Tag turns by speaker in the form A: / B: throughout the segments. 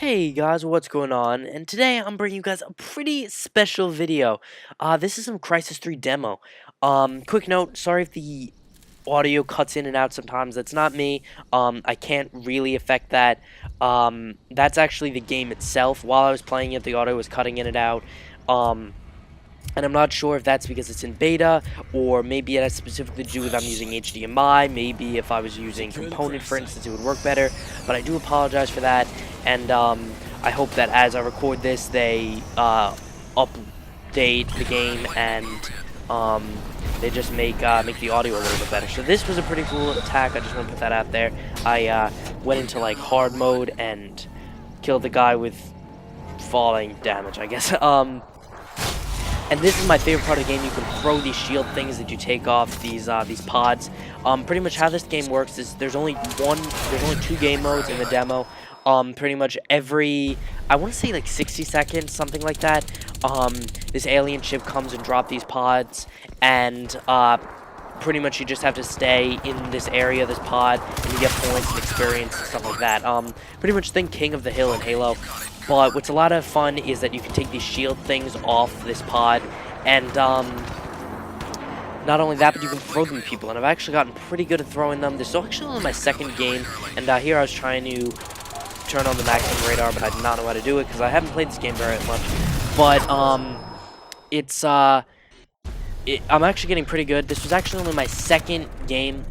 A: Hey guys, what's going on? And today I'm bringing you guys a pretty special video. This is some Crysis 3 demo. Quick note, sorry if the audio cuts in and out sometimes. That's not me. I can't really affect that. That's actually the game itself. While I was playing it, the audio was cutting in and out. And I'm not sure if that's because it's in beta, or maybe it has specifically to do with I'm using HDMI. Maybe if I was using Component, for instance, it would work better. But I do apologize for that, and I hope that as I record this, they update the game and they just make the audio a little bit better. So this was a pretty cool attack. I just want to put that out there. I went into like hard mode and killed the guy with falling damage, I guess. And this is my favorite part of the game. You can throw these shield things that you take off these pods. Pretty much how this game works is there's only two game modes in the demo. Pretty much every, I want to say like 60 seconds, something like that. This alien ship comes and drop these pods, and pretty much you just have to stay in this area, this pod, and you get points and experience and stuff like that. Pretty much think King of the Hill in Halo. But what's a lot of fun is that you can take these shield things off this pod, and not only that, but you can throw them at people, and I've actually gotten pretty good at throwing them. This is actually only my second game, and here I was trying to turn on the maximum radar, but I did not know how to do it, because I haven't played this game very much. But, I'm actually getting pretty good. This was actually only my second game,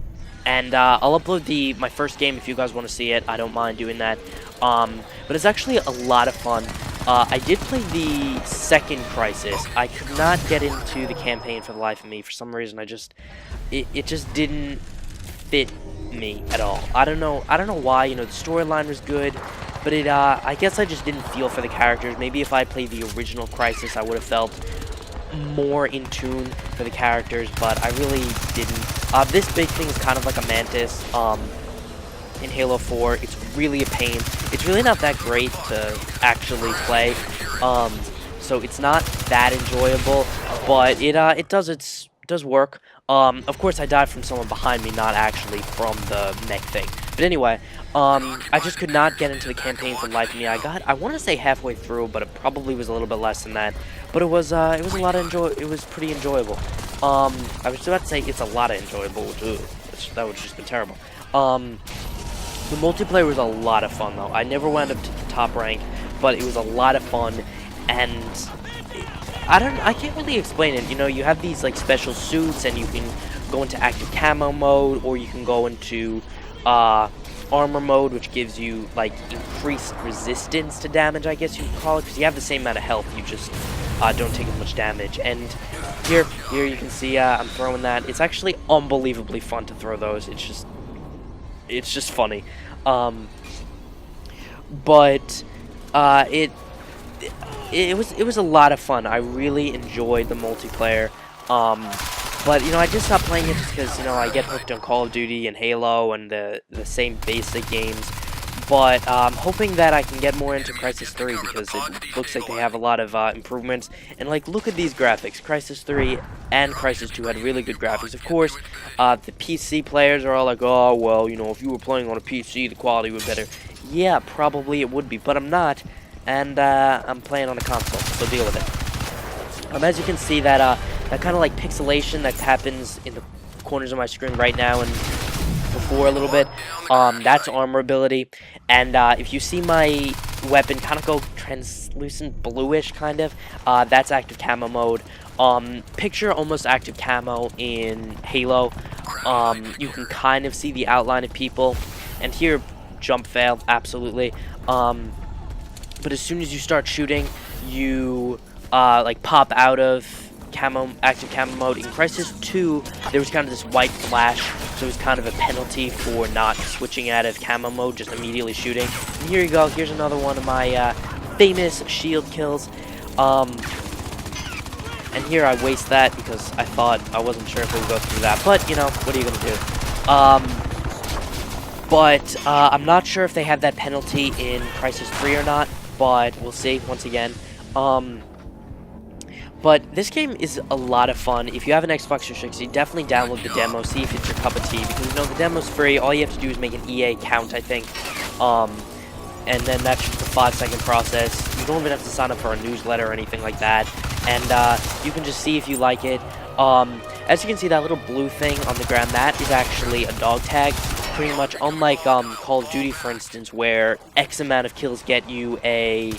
A: and I'll upload my first game if you guys want to see it. I don't mind doing that. But it's actually a lot of fun. I did play the second Crysis. I could not get into the campaign for the life of me. For some reason, it just didn't fit me at all. I don't know why. You know, the storyline was good, but I guess I just didn't feel for the characters. Maybe if I played the original Crysis, I would have felt more in tune for the characters, but I really didn't. This big thing is kind of like a mantis. In Halo 4, it's really a pain. It's really not that great to actually play, so it's not that enjoyable, but it does work. Of course, I died from someone behind me, not actually from the mech thing. But anyway, I just could not get into the campaign for the life of me. I want to say halfway through, but it probably was a little bit less than that. But it was a lot of it was pretty enjoyable. I was about to say it's a lot of enjoyable too. That would just been terrible. The multiplayer was a lot of fun, though. I never wound up to the top rank, but it was a lot of fun, and I can't really explain it. You know, you have these like special suits, and you can go into active camo mode, or you can go into armor mode, which gives you like increased resistance to damage, I guess you could call it, because you have the same amount of health. You just don't take as much damage. And here you can see I'm throwing that. It's actually unbelievably fun to throw those. It's just funny. But it was a lot of fun. I really enjoyed the multiplayer. But you know, I just stopped playing it just because, you know, I get hooked on Call of Duty and Halo and the same basic games. But I'm hoping that I can get more into Crysis 3, because it looks like they have a lot of improvements. And like, look at these graphics. Crysis 3 and Crysis 2 had really good graphics. Of course, the PC players are all like, oh, well, you know, if you were playing on a PC, the quality would be better. Yeah, probably it would be, but I'm not. And I'm playing on a console, so deal with it. As you can see, that kind of like pixelation that happens in the corners of my screen right now and before a little bit, that's armor ability. And if you see my weapon kind of go translucent bluish, kind of, that's active camo mode. Picture almost active camo in Halo. You can kind of see the outline of people, and here jump fail, absolutely. But as soon as you start shooting, you like pop out of active camo mode. In Crysis 2, there was kind of this white flash, so it was kind of a penalty for not switching out of camo mode, just immediately shooting. And here you go, here's another one of my famous shield kills. And here I waste that because I wasn't sure if we would go through that, but you know, what are you gonna do? But I'm not sure if they have that penalty in Crysis 3 or not, but we'll see once again. But this game is a lot of fun. If you have an Xbox 360, definitely download the demo, see if it's your cup of tea, because, you know, the demo's free. All you have to do is make an EA account, I think. and then that's just a 5-second process. You don't even have to sign up for a newsletter or anything like that, and you can just see if you like it. As you can see, that little blue thing on the ground, that is actually a dog tag. Pretty much unlike Call of Duty, for instance, where X amount of kills get you a...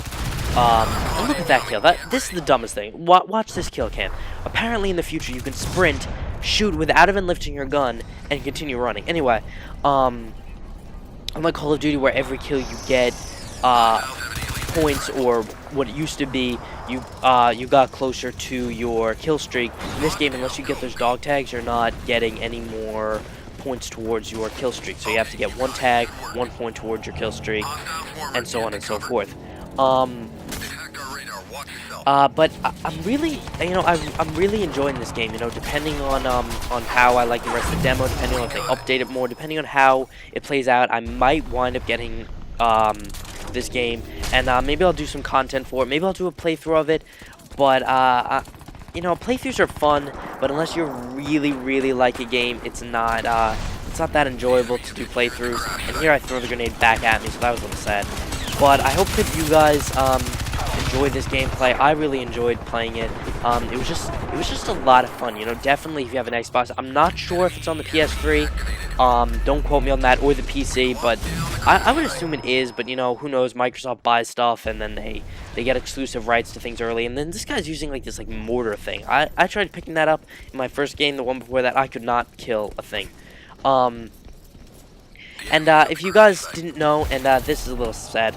A: and look at that kill. This is the dumbest thing. Watch this kill cam. Apparently in the future you can sprint, shoot without even lifting your gun, and continue running. Anyway, unlike Call of Duty where every kill you get points, or what it used to be, you got closer to your kill streak. In this game, unless you get those dog tags, you're not getting any more points towards your kill streak. So you have to get 1 tag, 1 point towards your kill streak, and so on and so forth. But I'm really, I'm really enjoying this game. Depending on how I like the rest of the demo, depending on if they update it more, depending on how it plays out, I might wind up getting this game, and maybe I'll do some content for it. Maybe I'll do a playthrough of it. But playthroughs are fun, but unless you really like a game, it's not that enjoyable to do playthroughs. And here I throw the grenade back at me, so that was a little sad. But I hope that you guys enjoyed this gameplay. I really enjoyed playing it. It was just a lot of fun. Definitely if you have an Xbox. I'm not sure if it's on the PS3. Don't quote me on that, or the PC, but I would assume it is. But who knows? Microsoft buys stuff and then they get exclusive rights to things early. And then this guy's using like this mortar thing. I tried picking that up in my first game. The one before that, I could not kill a thing. And if you guys didn't know, and this is a little sad,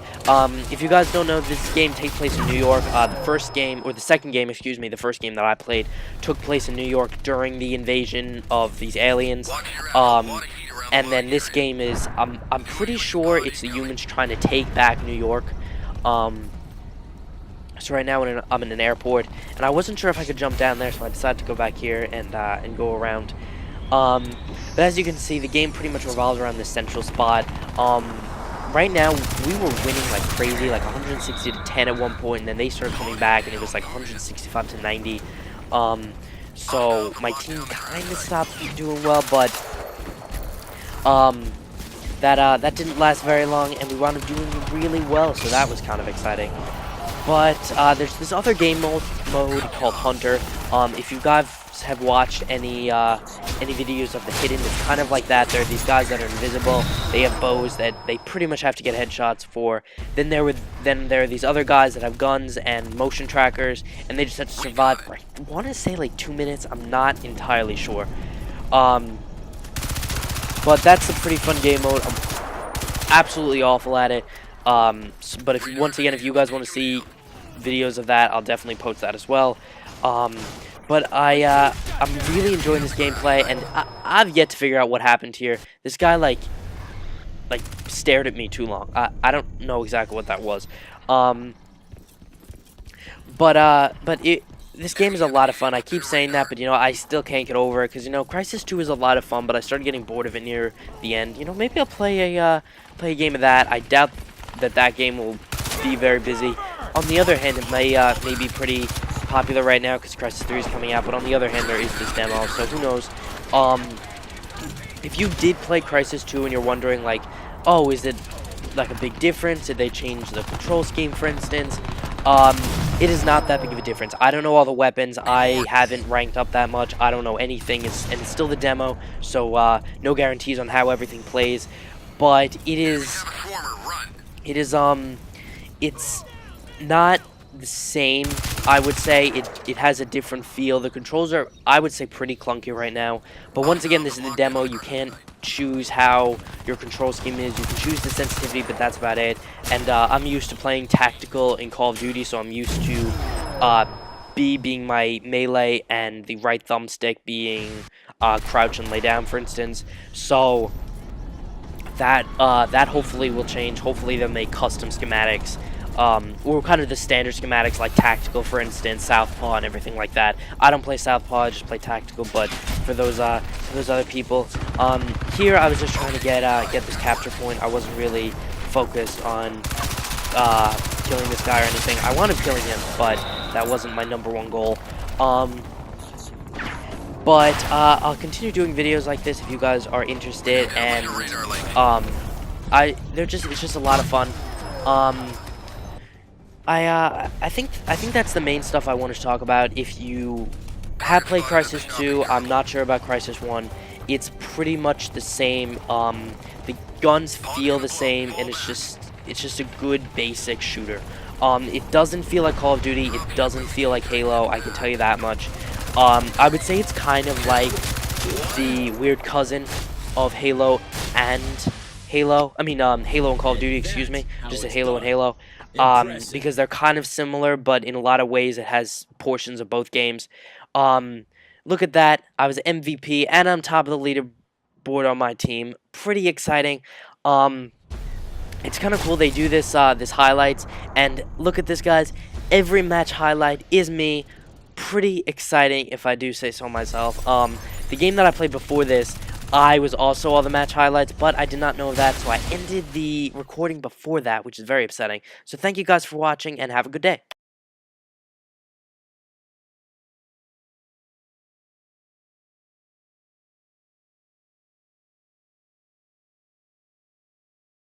A: if you guys don't know, this game takes place in New York. The second game, excuse me, the first game that I played took place in New York during the invasion of these aliens. And then this game is, I'm pretty sure it's the humans trying to take back New York. So right now I'm in an airport, and I wasn't sure if I could jump down there, so I decided to go back here and go around. But as you can see, the game pretty much revolves around this central spot. Right now, we were winning like crazy, like 160 to 10 at one point, and then they started coming back, and it was like 165 to 90. So my team kind of stopped doing well, but that didn't last very long, and we wound up doing really well, so that was kind of exciting. But there's this other game mode called Hunter. If you guys have watched any videos of the Hidden, it's kind of like that. There are these guys that are invisible. They have bows that they pretty much have to get headshots for. Then there are these other guys that have guns and motion trackers, and they just have to survive for, I want to say, like 2 minutes. I'm not entirely sure. But that's a pretty fun game mode. I'm absolutely awful at it. But once again, if you guys want to see videos of that, I'll definitely post that as well. But I'm really enjoying this gameplay, and I've yet to figure out what happened here. This guy like stared at me too long. I don't know exactly what that was. This game is a lot of fun. I keep saying that, but I still can't get over it, because Crysis 2 is a lot of fun, but I started getting bored of it near the end. Maybe I'll play a game of that. I doubt that game will be very busy. On the other hand, it may be pretty popular right now because Crysis 3 is coming out, but on the other hand, there is this demo, so who knows. If you did play Crysis 2 and you're wondering, like, oh, is it like a big difference? Did they change the control scheme, for instance? It is not that big of a difference. I don't know all the weapons. I haven't ranked up that much. I don't know anything, and it's still the demo, so no guarantees on how everything plays. But it's not the same. I would say it has a different feel. The controls are, I would say, pretty clunky right now. But once again, this is the demo. You can't choose how your control scheme is. You can choose the sensitivity, but that's about it. And I'm used to playing tactical in Call of Duty, so I'm used to B being my melee and the right thumbstick being crouch and lay down, for instance. So that hopefully will change. Hopefully they'll make custom schematics. Or kind of the standard schematics like tactical, for instance, Southpaw and everything like that. I don't play Southpaw, I just play tactical, but for those other people, here I was just trying to get this capture point. I wasn't really focused on killing this guy or anything. I wanted killing him, but that wasn't my #1 goal. But I'll continue doing videos like this if you guys are interested, and it's just a lot of fun. Um, I think that's the main stuff I wanted to talk about. If you have played Crysis 2, I'm not sure about Crysis 1. It's pretty much the same. The guns feel the same, and it's just a good basic shooter. It doesn't feel like Call of Duty. It doesn't feel like Halo. I can tell you that much. I would say it's kind of like the weird cousin of Halo and Halo. I mean, Halo and Call of Duty. Excuse me. Just a Halo and Halo. Because they're kind of similar, but in a lot of ways it has portions of both games. Um, Look at that. I was MVP and I'm top of the leaderboard on my team. Pretty exciting. Um, it's kind of cool they do this highlights, and look at this, guys. Every match highlight is me. Pretty exciting, if I do say so myself. The game that I played before this, I was also all the match highlights, but I did not know that, so I ended the recording before that, which is very upsetting. So thank you guys for watching, and have a good day.